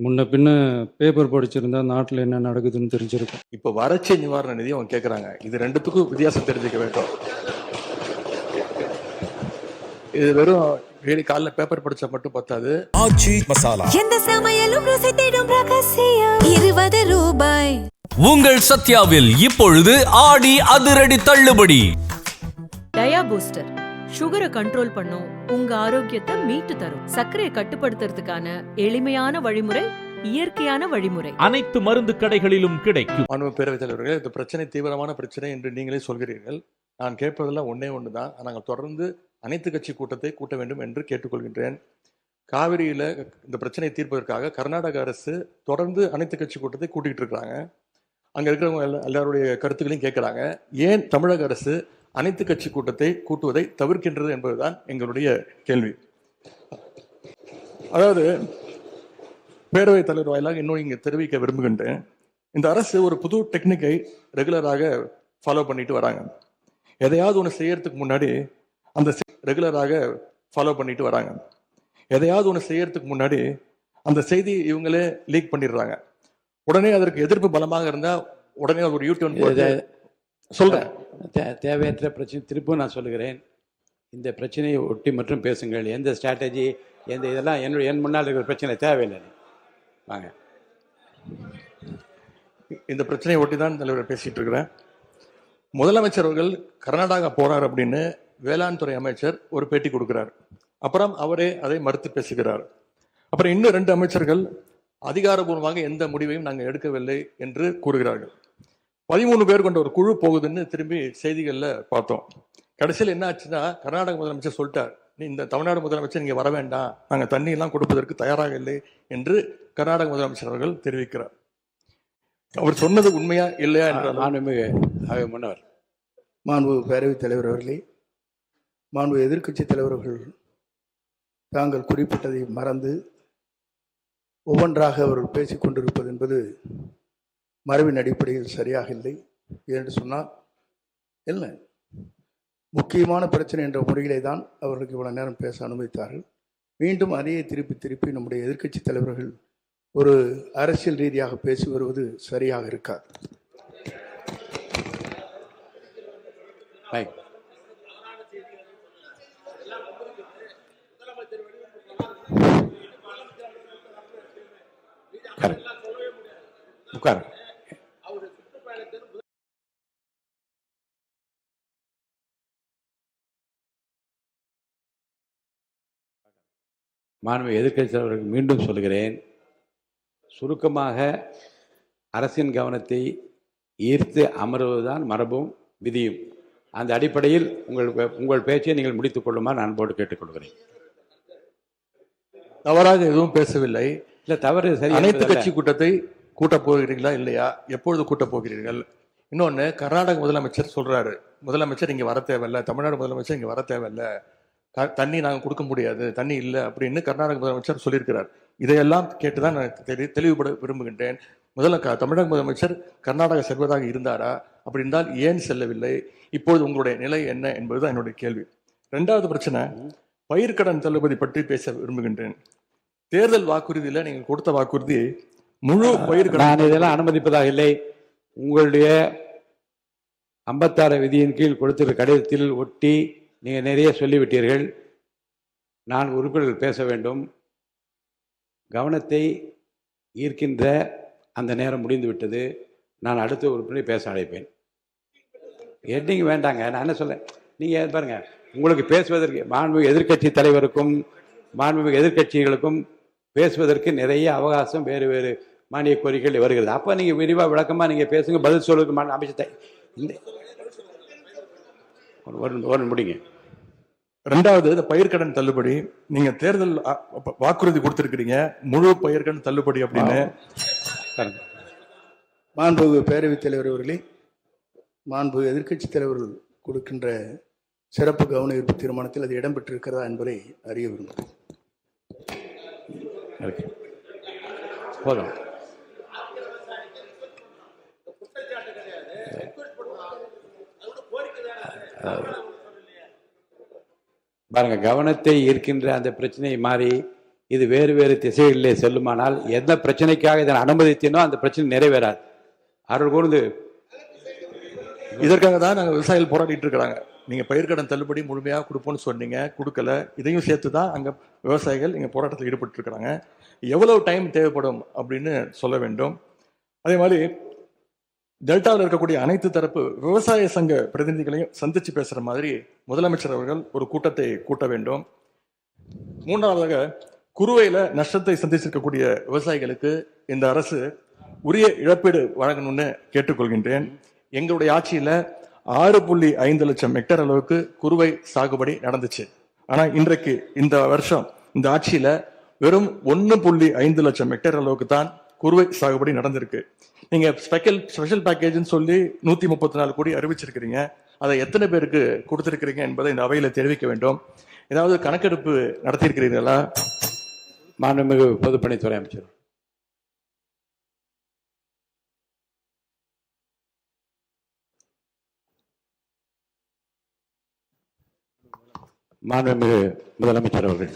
முன்ன பின்ன பேப்பர் படிச்சிருந்தா நாட்டில் என்ன நடக்குதுன்னு தெரிஞ்சிருக்கும். இப்போ வறட்சி நிவாரண நிதி அவங்க கேட்குறாங்க. இது ரெண்டுத்துக்கும் வித்தியாசம் தெரிஞ்சுக்க வேண்டும். இது வெறும் டெய்லி காலைல பேப்பர் படிச்சா மட்டும் பத்தாது. ஆச்சி மசாலா எந்த சமையலும் ருசி தேடும் ரகசியம் 20 ரூபாய். உங்கள் சத்யாவில் இப்பொழுது ஆடி அதிரடி தள்ளுபடி. டயா பூஸ்டர் சுகரை கண்ட்ரோல் பண்ணும், உங்க ஆரோக்கியத்தை மீட்டு தரும். சர்க்கரையை கட்டுப்படுத்துறதுக்கான எளிமையான வழிமுறை, இயற்கையான வழிமுறை. அனைத்து மருந்து கடைகளிலும் கிடைக்கும். மாண்பு பேரவைத் தலைவர்களே, இந்த பிரச்சனை தீவிரமான பிரச்சனை என்று நீங்களே சொல்கிறீர்கள். நான் கேட்பதெல்லாம் ஒன்னே ஒன்றுதான். நாங்கள் தொடர்ந்து அனைத்து கட்சி கூட்டத்தை கூட்ட வேண்டும் என்று கேட்டுக்கொள்கின்றேன். காவிரியில இந்த பிரச்சனையை தீர்ப்பதற்காக கர்நாடக அரசு தொடர்ந்து அனைத்து கட்சி கூட்டத்தை கூட்டிகிட்டு இருக்கிறாங்க. அங்க இருக்கிறவங்க எல்லாருடைய கருத்துக்களையும் கேட்கிறாங்க. ஏன் தமிழக அரசு அனைத்து கட்சி கூட்டத்தை கூட்டுவதை தவிர்க்கின்றது என்பதுதான் எங்களுடைய கேள்வி. அதாவது பேரவைத் தலைவர் வாயிலாக இன்னும் இங்கே தெரிவிக்க விரும்புகின்றேன். இந்த அரசு ஒரு புது டெக்னிக்கை ரெகுலராக ஃபாலோ பண்ணிட்டு வராங்க. எதையாவது ஒன்று செய்யறதுக்கு முன்னாடி அந்த செய்தி இவங்களே லீக் பண்ணிடுறாங்க. உடனே அதற்கு எதிர்ப்பு பலமாக இருந்தா உடனே ஒரு யூடியூப் சொல்றேன். தேவையற்ற பிரச்சனை திருப்பும் நான் சொல்லுகிறேன். இந்த பிரச்சனையை ஒட்டி மற்றும் பேசுங்கள். எந்த ஸ்ட்ராட்டஜி இதெல்லாம் என் முன்னால் இருக்கிற பிரச்சனை தேவையில்லை. வாங்க, இந்த பிரச்சனையை ஒட்டி தான் தலைவர் பேசிட்டு இருக்கிறேன். முதலமைச்சர் அவர்கள் கர்நாடகா போறார் அப்படின்னு வேளாண் துறை அமைச்சர் ஒரு பேட்டி கொடுக்கிறார். அப்புறம் அவரே அதை மறுத்து பேசுகிறார். அப்புறம் இன்னும் 2 அமைச்சர்கள் அதிகாரபூர்வமாக எந்த முடிவையும் நாங்கள் எடுக்கவில்லை என்று கூறுகிறார்கள். 13 பேர் கொண்ட ஒரு குழு போகுதுன்னு திரும்பி செய்திகள்ல பார்த்தோம். கடைசியில் என்ன ஆச்சுன்னா, கர்நாடக முதலமைச்சர் சொல்லிட்டார், இந்த தமிழ்நாடு முதலமைச்சர் நீங்க வர வேண்டாம், நாங்கள் தண்ணி எல்லாம் கொடுப்பதற்கு தயாராக இல்லை என்று கர்நாடக முதலமைச்சர் அவர்கள் தெரிவிக்கிறார். அவர் சொன்னது உண்மையா இல்லையா என்ற முன்னவர் மாண்பு பேரவைத் தலைவர் அவர்களே, மாண்பு எதிர்க்கட்சி தலைவர்கள் தாங்கள் குறிப்பிட்டதை மறந்து ஒவ்வொன்றாக அவர்கள் பேசிக் கொண்டிருப்பது என்பது மரபின் அடிப்படையில் சரியாக இல்லை. என்று சொன்னால் இல்லை, முக்கியமான பிரச்சனை என்ற முறையிலே தான் அவர்களுக்கு இவ்வளவு நேரம் பேச அனுமதித்தார்கள். மீண்டும் அதையே திருப்பி நம்முடைய எதிர்க்கட்சி தலைவர்கள் ஒரு அரசியல் ரீதியாக பேசி வருவது சரியாக இருக்காது. மாண்பு எதிர்க்கட்சி தலைவர்களுக்கு மீண்டும் சொல்கிறேன், சுருக்கமாக அரசின் கவனத்தை ஈர்த்து அமர்வதுதான் மரபும் விதியும். அந்த அடிப்படையில் உங்கள் பேச்சை நீங்கள் முடித்துக் கொள்ளுமாறு நான் அன்போடு கேட்டுக்கொள்கிறேன். தவறாக எதுவும் பேசவில்லை. இல்லை, தவறு சரி. அனைத்து கட்சி கூட்டத்தை கூட்ட போகிறீர்களா இல்லையா, எப்பொழுது கூட்ட போகிறீர்கள்? இன்னொன்னு, கர்நாடக முதலமைச்சர் சொல்றாரு, முதலமைச்சர் இங்க வர தேவையில்லை, தமிழ்நாடு முதலமைச்சர் இங்க வர தேவையில்லை, தண்ணி நாங்கள் கொடுக்க முடியாது, தண்ணி இல்லை அப்படின்னு கர்நாடக முதலமைச்சர் சொல்லியிருக்கிறார். இதையெல்லாம் கேட்டுதான் நான் தெளிவுபட விரும்புகின்றேன். தமிழக முதலமைச்சர் கர்நாடகா செல்வதாக இருந்தாரா? அப்படி இருந்தால் ஏன் செல்லவில்லை? இப்பொழுது உங்களுடைய நிலை என்ன என்பதுதான் என்னுடைய கேள்வி. 2வது பிரச்சனை, பயிர்க்கடன் தள்ளுபடி பற்றி பேச விரும்புகின்றேன். தேர்தல் வாக்குறுதியில நீங்க கொடுத்த வாக்குறுதி முழு பயிர்க்கடன். நான் இதெல்லாம் அனுமதிப்பதாக இல்லை. உங்களுடைய 56 விதியின் கீழ் கொடுத்திருக்கிற கடிதத்தில் ஒட்டி நீங்க நிறைய சொல்லிவிட்டீர்கள். நான் உறுப்பினர்கள் பேச வேண்டும். கவனத்தை ஈர்க்கின்ற அந்த நேரம் முடிந்து விட்டது. நான் அடுத்த உறுப்பினரை பேச அழைப்பேன். எட்டிங்க வேண்டாங்க. நான் என்ன சொல்ல, நீங்க பாருங்க, உங்களுக்கு பேசுவதற்கு மாண்புமிகு எதிர்க்கட்சி தலைவருக்கும் மாண்புமிகு எதிர்க்கட்சிகளுக்கும் பேசுவதற்கு நிறைய அவகாசம் வேறு வேறு மானிய கோரிக்கைகள் வருகிறது. அப்போ நீங்கள் விரிவாக விளக்கமாக நீங்கள் பேசுங்க, பதில் சொல்வதற்கு அமைச்சர் ஒரு முடிங்க. 2வது, இந்த பயிர்க்கடன் தள்ளுபடி நீங்க தேர்தல் வாக்குறுதி கொடுத்திருக்கிறீங்க, முழு பயிர்க்கடன் தள்ளுபடி அப்படின்னு. மாண்பு பேரவைத் தலைவர் அவர்களே, மாண்பு எதிர்க்கட்சி தலைவர்கள் கொடுக்கின்ற சிறப்பு கவன ஈர்ப்பு தீர்மானத்தில் அது இடம்பெற்றிருக்கிறதா என்பதை அறிய விரும்புகிறேன். போதும். பாருங்க, கவனத்தை ஈர்க்கின்ற அந்த பிரச்சனையை மாறி இது வேறு வேறு திசைகளிலே செல்லுமானால் எந்த பிரச்சனைக்காக இதனை அனுமதித்தனோ அந்த பிரச்சனை நிறைவேறாது. அருள் கூர்ந்து இதற்காக தான் நாங்கள் விவசாயிகள் போராடிட்டு இருக்கிறாங்க. நீங்க பயிர்க்கடன் தள்ளுபடி முழுமையாக கொடுப்போம்னு சொன்னீங்க, கொடுக்கல. இதையும் சேர்த்து தான் அங்க விவசாயிகள் இங்க போராட்டத்தில் ஈடுபட்டு இருக்கிறாங்க. எவ்வளவு டைம் தேவைப்படும் அப்படின்னு சொல்ல வேண்டும். அதே மாதிரி டெல்டாவில் இருக்கக்கூடிய அனைத்து தரப்பு விவசாய சங்க பிரதிநிதிகளையும் சந்திச்சு பேசுற மாதிரி முதலமைச்சர் அவர்கள் ஒரு கூட்டத்தை கூட்ட வேண்டும். மூன்றாவதாக, குறுவையில நஷ்டத்தை சந்திச்சிருக்கக்கூடிய விவசாயிகளுக்கு இந்த அரசு உரிய இழப்பீடு வழங்கணும்னு கேட்டுக்கொள்கின்றேன். எங்களுடைய ஆட்சியில 6.5 லட்சம் ஹெக்டேர் அளவுக்கு குறுவை சாகுபடி நடந்துச்சு. ஆனா இன்றைக்கு இந்த வருஷம் இந்த ஆட்சியில வெறும் 1.5 லட்சம் ஹெக்டேர் அளவுக்கு தான் குறுவை சாகுபடி நடந்திருக்கு. நீங்க ஸ்பெஷல் பேக்கேஜ்னு சொல்லி 134 கோடி அறிவிச்சிருக்கிறீங்க. அதை எத்தனை பேருக்கு கொடுத்திருக்கிறீங்க என்பதை இந்த அவையில தெரிவிக்க வேண்டும். ஏதாவது கணக்கெடுப்பு நடத்தியிருக்கிறீர்களா? மாண்புமிகு பொதுப்பணித்துறை அமைச்சர். மாண்புமிகு முதலமைச்சர் அவர்கள்.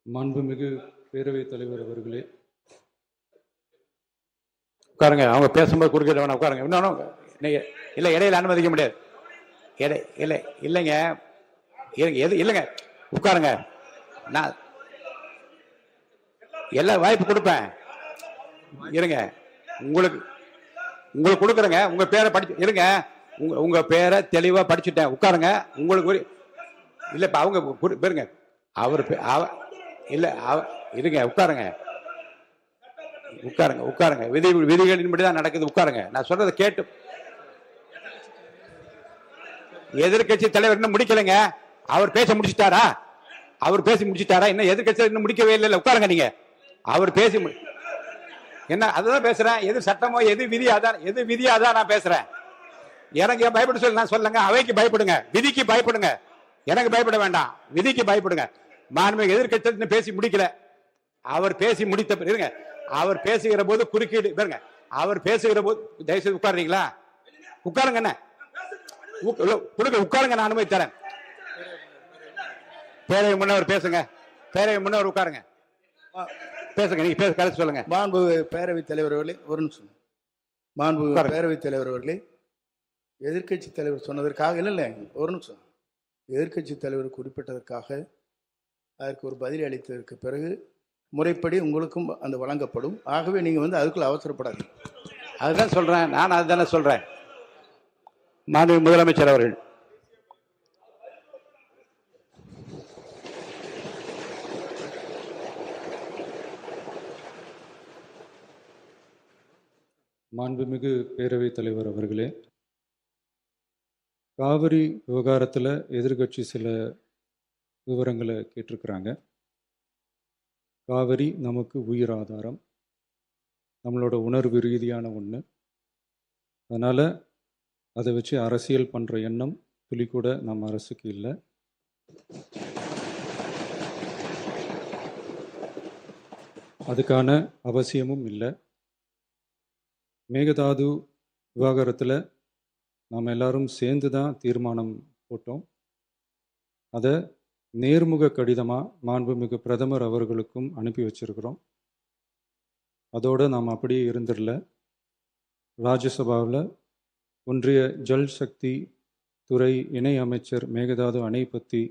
மாண்புமிகு பேரவைத் தலைவர் அவர்களே, உட்காருங்க. அவங்க பேசும்போது குறுக்கிட வேணாம், உட்காருங்க. இன்னொன்று நீங்க இல்லை, இடையில அனுமதிக்க முடியாது. இல்லை இல்லைங்க, இல்லைங்க, உட்காருங்க. நான் எல்லா வாய்ப்பு கொடுப்பேன். இருங்க, உங்களுக்கு கொடுக்குறேங்க. உங்க பேரை படிச்சு இருங்க. உங்க பேரை தெளிவா படிச்சுட்டேன். உட்காருங்க. உங்களுக்கு இல்ல இப்ப அவங்க பேருங்க. அவர் இல்ல இருங்க, உட்காருங்க. உட்காருங்க. விதிகளின்படி தான் நடக்குது. உட்காருங்க. நான் சொல்றதை கேட்டு. எதிர்கட்சி தலைவர் இன்னும் முடிக்கலைங்க. அவர் பேச முடிச்சுட்டாரா? இன்னும் எதிர்கட்சி இன்னும் முடிக்கவே இல்லை. உட்காருங்க. நீங்க அவர் பேசி என்ன அதுதான் பேசுறேன். எது சட்டமோ எது விதியாதான் நான் பேசுறேன். எனக்கு பயப்பட சொல்லி நான் சொல்லுங்க. அவைக்கு பயப்படுங்க, விதிக்கு பயப்படுங்க. எனக்கு பயப்பட வேண்டாம், விதிக்கு பயப்படுங்க. மாண்புமிகு எதிர்கட்சி பேசி முடிக்கல. அவர் பேசி முடித்த இருங்க. அவர் பேசுகிற போது குறுக்கீடு பாருங்க. அவர் பேசுகிற போது தயவுசெய்து உட்காருறீங்களா? உட்காருங்க. என்ன உட்காருங்க, நான் அனுமதி தரேன். பேரவை முன்னவர் பேசுங்க. பேரவை முன்னவர் உட்காருங்க. பேசுங்க. நீங்க பேச கருத்து சொல்லுங்க. மாண்பு பேரவைத் தலைவர் அவர்களே, ஒரு நிமிஷம். மாண்பு பேரவைத் தலைவர் அவர்களே, எதிர்கட்சி தலைவர் சொன்னதற்காக இல்லை, ஒரு நிமிஷம். எதிர்கட்சி தலைவர் குறிப்பிட்டதற்காக அதற்கு ஒரு பதில் அளித்ததற்கு பிறகு முறைப்படி உங்களுக்கும் அந்த வழங்கப்படும். ஆகவே நீங்க அதுக்குள்ள அவசரப்படாது. அதுதான் சொல்றேன். நான் அதுதானே சொல்றேன். மாண்புமிகு முதலமைச்சர் அவர்கள். மாண்புமிகு பேரவைத் தலைவர் அவர்களே, காவிரி விவகாரத்தில் எதிர்கட்சி சில விவரங்களை கேட்டிருக்கிறாங்க. காவிரி நமக்கு உயிர் ஆதாரம், நம்மளோட உணர்வு ரீதியான ஒன்று. அதனால் அதை வச்சு அரசியல் பண்ணுற எண்ணம் துளி கூட நம்ம அரசுக்கு இல்லை. அதுக்கான அவசியமும் இல்லை. மேகதாது விவகாரத்தில் நாம் எல்லாரும் சேர்ந்து தான் தீர்மானம் போட்டோம். அதை நேர்முக கடிதமாக மாண்புமிகு பிரதமர் அவர்களுக்கும் அனுப்பி வச்சிருக்கிறோம். அதோடு நாம் அப்படியே இருந்துடல. ராஜ்யசபாவில் ஒன்றிய ஜல் சக்தி துறை இணை அமைச்சர் மேகதாது அணை பற்றி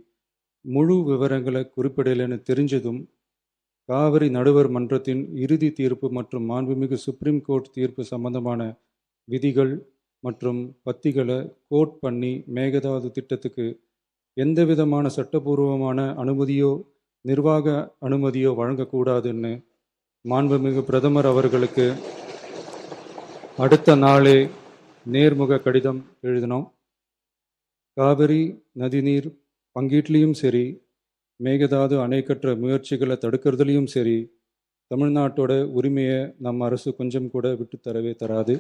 முழு விவரங்களை குறிப்பிடலைன்னு தெரிஞ்சதும் காவிரி நடுவர் மன்றத்தின் இறுதி தீர்ப்பு மற்றும் மாண்புமிகு சுப்ரீம் கோர்ட் தீர்ப்பு சம்பந்தமான விதிகள் மற்றும் பத்திகளை கோட் பண்ணி மேகதாது திட்டத்துக்கு எந்த விதமான சட்டபூர்வமான அனுமதியோ நிர்வாக அனுமதியோ வழங்கக்கூடாதுன்னு மாண்புமிகு பிரதமர் அவர்களுக்கு அடுத்த நாளே நேர்முக கடிதம் எழுதினோம். காவிரி நதிநீர் பங்கீட்லேயும் சரி, மேகதாது அணை கட்டுற முயற்சிகளை தடுக்கிறதுலையும் சரி, தமிழ்நாட்டோட உரிமையை நம்ம அரசு கொஞ்சம் கூட விட்டு தரவே தராது.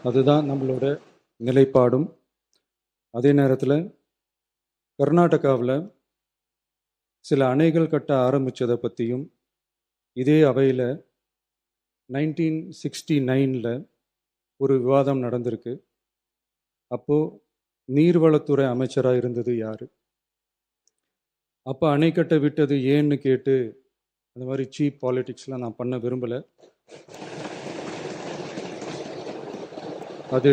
அதுதான் நம்மளோட நிலைப்பாடும். அதே நேரத்தில் கர்நாடகாவில் சில அணைகள் கட்ட ஆரம்பித்ததை பற்றியும் இதே அவையில் 1969 ஒரு விவாதம் நடந்திருக்கு. அப்போது நீர்வளத்துறை அமைச்சராக இருந்தது யார்? அப்போ அணை கட்ட விட்டது ஏன்னு கேட்டு அந்த மாதிரி சீப் பாலிடிக்ஸ்லாம் நான் பண்ண விரும்பலை. அது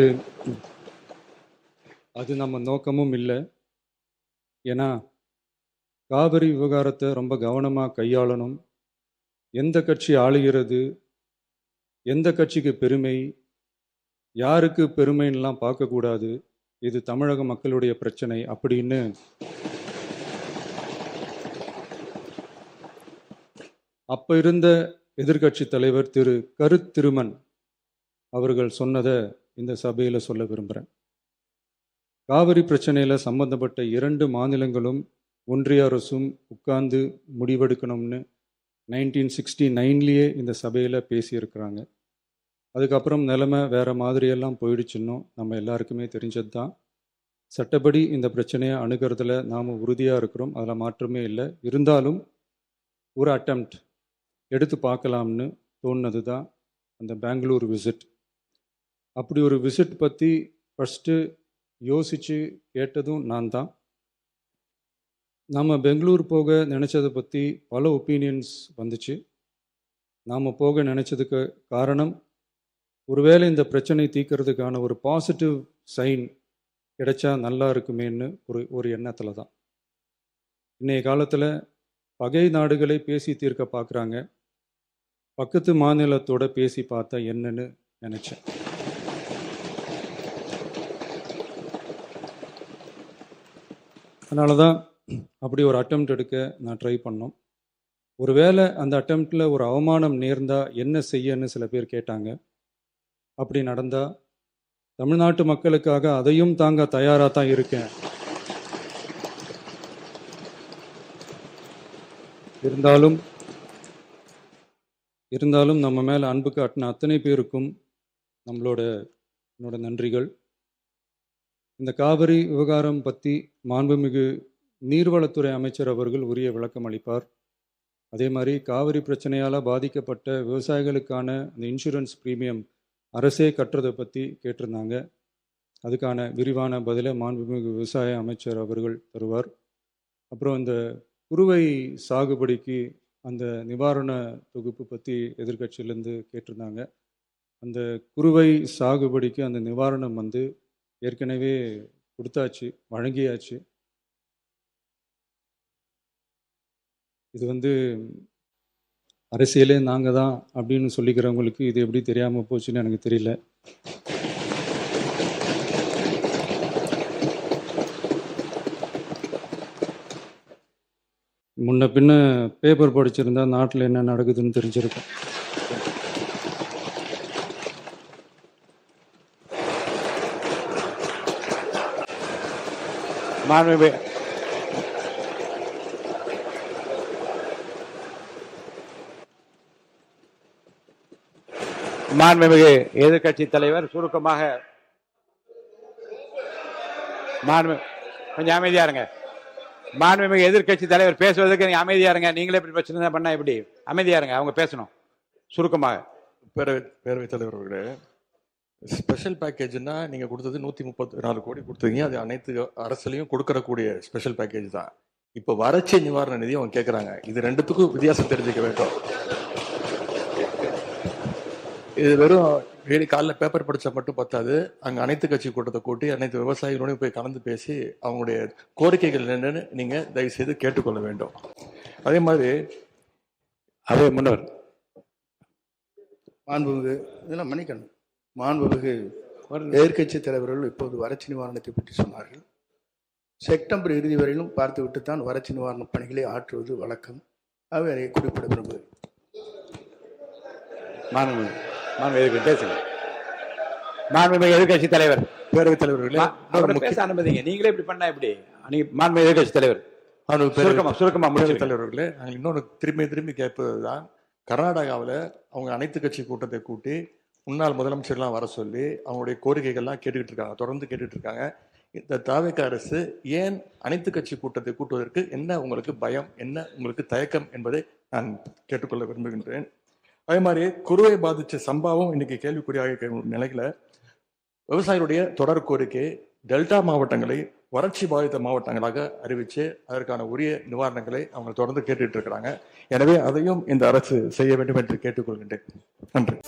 அது நம்ம நோக்கமும் இல்லை. ஏன்னா காவிரி விவகாரத்தை ரொம்ப கவனமாக கையாளணும். எந்த கட்சி ஆளுகிறது, எந்த கட்சிக்கு பெருமை, யாருக்கு பெருமைன்னெலாம் பார்க்கக்கூடாது. இது தமிழக மக்களுடைய பிரச்சனை அப்படின்னு அப்போ இருந்த எதிர்க்கட்சி தலைவர் திரு கருத்திருமன் அவர்கள் சொன்னதை இந்த சபையில் சொல்ல விரும்புகிறேன். காவிரி பிரச்சனையில் சம்பந்தப்பட்ட 2 மாநிலங்களும் ஒன்றிய அரசும் உட்கார்ந்து முடிவெடுக்கணும்னு 1969 இந்த சபையில் பேசியிருக்கிறாங்க. அதுக்கப்புறம் நிலைமை வேறு மாதிரியெல்லாம் போயிடுச்சுன்னும் நம்ம எல்லாருக்குமே தெரிஞ்சது தான். சட்டப்படி இந்த பிரச்சனையை அணுகிறதுல நாம் உறுதியாக இருக்கிறோம், அதில் மாற்றமே இல்லை. இருந்தாலும் ஒரு அட்டெம்ப்ட் எடுத்து பார்க்கலாம்னு தோணுனது தான் அந்த பெங்களூர் விசிட். அப்படி ஒரு விசிட் பற்றி ஃபஸ்ட்டு யோசித்து கேட்டதும் நான் தான். நாம் பெங்களூர் போக நினச்சதை பற்றி பல ஒப்பீனியன்ஸ் வந்துச்சு. நாம் போக நினச்சதுக்கு காரணம், ஒருவேளை இந்த பிரச்சனை தீர்க்கறதுக்கான ஒரு பாசிட்டிவ் சைன் கிடைச்சா நல்லா இருக்குமேன்னு ஒரு எண்ணத்தில் தான். இன்றைய காலத்தில் பகை நாடுகளை பேசி தீர்க்க பார்க்குறாங்க. பக்கத்து மாநிலத்தோட பேசி பார்த்தா என்னன்னு நினச்சேன். அதனால தான் அப்படி ஒரு அட்டெம்ப்ட் எடுக்க நான் ட்ரை பண்ணோம். ஒருவேளை அந்த அட்டெம்ப்டில் ஒரு அவமானம் நேர்ந்தால் என்ன செய்யன்னு சில பேர் கேட்டாங்க. அப்படி நடந்தால் தமிழ்நாட்டு மக்களுக்காக அதையும் தாங்க தயாராக தான் இருக்கேன். இருந்தாலும் நம்ம மேலே அன்பு காட்டின அத்தனை பேருக்கும் என்னோட நன்றிகள். இந்த காவிரி விவகாரம் பற்றி மாண்புமிகு நீர்வளத்துறை அமைச்சர் அவர்கள் உரிய விளக்கம் அளிப்பார். அதே மாதிரி காவிரி பிரச்சனையால் பாதிக்கப்பட்ட விவசாயிகளுக்கான அந்த இன்சூரன்ஸ் ப்ரீமியம் அரசே கட்டுறதை பற்றி கேட்டிருந்தாங்க. அதுக்கான விரிவான பதிலை மாண்புமிகு விவசாய அமைச்சர் அவர்கள் தருவார். அப்புறம் இந்த குறுவை சாகுபடிக்கு அந்த நிவாரண தொகுப்பு பற்றி எதிர்க்கட்சியிலேருந்து கேட்டிருந்தாங்க. அந்த குறுவை சாகுபடிக்கு அந்த நிவாரணம் ஏற்கனவே கொடுத்தாச்சு, வழங்கியாச்சு. இது அரசியலே நாங்கள் தான் அப்படின்னு சொல்லிக்கிறவங்களுக்கு இது எப்படி தெரியாமல் போச்சுன்னு எனக்கு தெரியல. முன்ன பின்ன பேப்பர் படிச்சிருந்தா நாட்டில் என்ன நடக்குதுன்னு தெரிஞ்சிருக்கும். மாண்புமிகு எதிர்க்கட்சி தலைவர் சுருக்கமாக கொஞ்சம் அமைதியா இருங்க. மாண்புமிகு எதிர்க்கட்சி தலைவர் பேசுவதற்கு நீங்க அமைதியா இருங்க. நீங்களே இப்படி பிரச்சனை பண்ணா எப்படி? அமைதியா இருங்க, அவங்க பேசணும் சுருக்கமாக. பேரவைத் தலைவர் அவர்களே, ஸ்பெஷல் பேக்கேஜ்னா நீங்க கொடுத்தது 134 கோடி கொடுத்தீங்க. அது அனைத்து அரசுலையும் கொடுக்கறக்கூடிய ஸ்பெஷல் பேக்கேஜ் தான். இப்போ வறட்சி நிவாரண நிதி அவங்க கேட்குறாங்க. இது ரெண்டுத்துக்கும் வித்தியாசம் தெரிஞ்சுக்க வேண்டும். இது வெறும் காலைல பேப்பர் படிச்சா மட்டும் பத்தாது. அங்க அனைத்து கட்சி கூட்டத்தை கூட்டி அனைத்து விவசாயிகளோடையும் போய் கலந்து பேசி அவங்களுடைய கோரிக்கைகள் என்னன்னு நீங்க தயவு செய்து கேட்டுக்கொள்ள வேண்டும். அதே மாதிரி அதே முன்னர் மாண்புமிகு இதெல்லாம் மன்னிக்கணும். மாண்புமிகு எதிர்க்கட்சி தலைவர்கள் இப்போது வறட்சி நிவாரணத்தை பற்றி சொன்னார்கள். செப்டம்பர் இறுதி வரையிலும் பார்த்துவிட்டு தான் வறட்சி நிவாரண பணிகளை ஆற்றுவது வழக்கம். அவை அதை குறிப்பிட விரும்புகிறேன். எதிர்கட்சி தலைவர், பேரவைத் தலைவர்களே, பேச அனுமதிங்க. நீங்களே இப்படி பண்ணா எப்படி? மாண்புமிகு எதிர்கட்சி தலைவர் சுருக்கமா தலைவர்களே, நாங்கள் இன்னொன்று திரும்பி கேட்பதுதான், கர்நாடகாவில் அவங்க அனைத்து கட்சி கூட்டத்தை கூட்டி முன்னாள் முதலமைச்சர்லாம் வர சொல்லி அவங்களுடைய கோரிக்கைகள்லாம் கேட்டுக்கிட்டு இருக்காங்க, தொடர்ந்து கேட்டுட்டு இருக்காங்க. இந்த தாவேக அரசு ஏன் அனைத்து கட்சி கூட்டத்தை கூட்டுவதற்கு என்ன உங்களுக்கு பயம், என்ன உங்களுக்கு தயக்கம் என்பதை நான் கேட்டுக்கொள்ள விரும்புகின்றேன். அதே மாதிரி குறுவை பாதிச்ச சம்பாவும் இன்னைக்கு கேள்விக்குறியாக இருக்கிற நிலையில விவசாயிகளுடைய தொடர் கோரிக்கை டெல்டா மாவட்டங்களை வறட்சி பாதித்த மாவட்டங்களாக அறிவித்து அதற்கான உரிய நிவாரணங்களை அவங்க தொடர்ந்து கேட்டுட்டு இருக்கிறாங்க. எனவே அதையும் இந்த அரசு செய்ய வேண்டும் என்று கேட்டுக்கொள்கின்றேன். நன்றி.